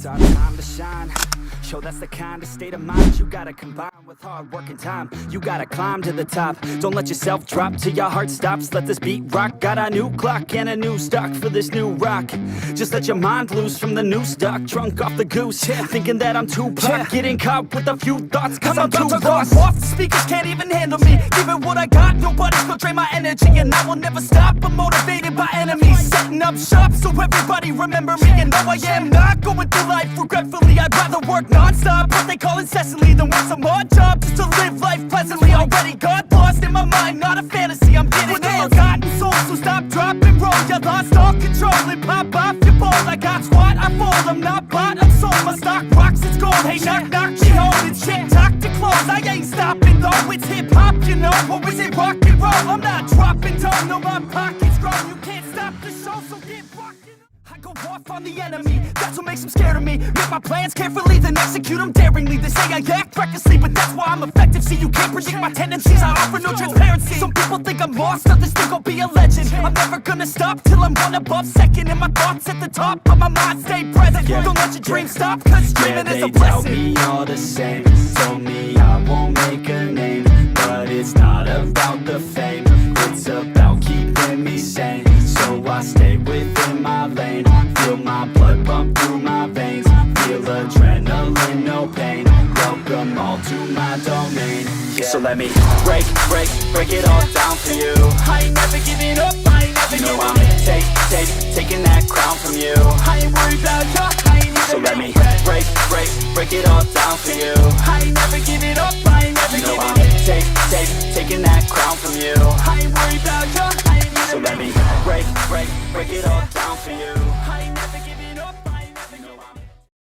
It's our time to shine. Yo, that's the kind of state of mind you gotta combine with hard work and time. You gotta climb to the top. Don't let yourself drop till your heart stops. Let this beat rock. Got a new clock and a new stock for this new rock. Just let your mind loose from the new stock. Drunk off the goose, thinking that I'm too pop. Getting caught with a few thoughts cause I'm too lost. Off, the speakers can't even handle me. Giving what I got, nobody's gonna drain my energy. And I will never stop, I'm motivated by enemies. Setting up shop so everybody remember me. And no, I am not going through life regretfully. I'd rather work non-stop, what they call incessantly, than want some odd job just to live life pleasantly. Already got lost in my mind, not a fantasy. I'm getting with a forgotten soul, so stop, drop, and roll. You lost all control and pop off your ball. I got squat, I fold, I'm not bought, I'm sold. My stock rocks, it's gold. Hey, knock, knock, she holding shit, talk to close. I ain't stopping though, it's hip-hop, you know. Or is it rock and roll? I'm not dropping down, no, my pocket's grown. You can't stop the show, so get rockin'. I go off on the enemy, that's what makes them scared of me. Make my plans carefully, then execute them daringly. They say I act recklessly, but that's why I'm effective. See, you can't predict my tendencies, I offer no transparency. Some people think I'm lost, others think I'll be a legend. I'm never gonna stop till I'm one above second. And my thoughts at the top, but my mind stay present. Don't let your dreams stop, cause dreaming is a blessing. They tell me all the same, told me I won't make a name. But it's not about the fame, it's about keeping me sane. So I stay within my lane, feel my blood pump through my veins. Feel adrenaline, no pain, welcome all to my domain. So let me break it all down for you. I ain't never giving up, I ain't never giving up. Taking that crown from you. I ain't worried about ya, I ain't even. So let me break it all down for you. I ain't never giving up, I ain't never giving up. Taking that crown from you.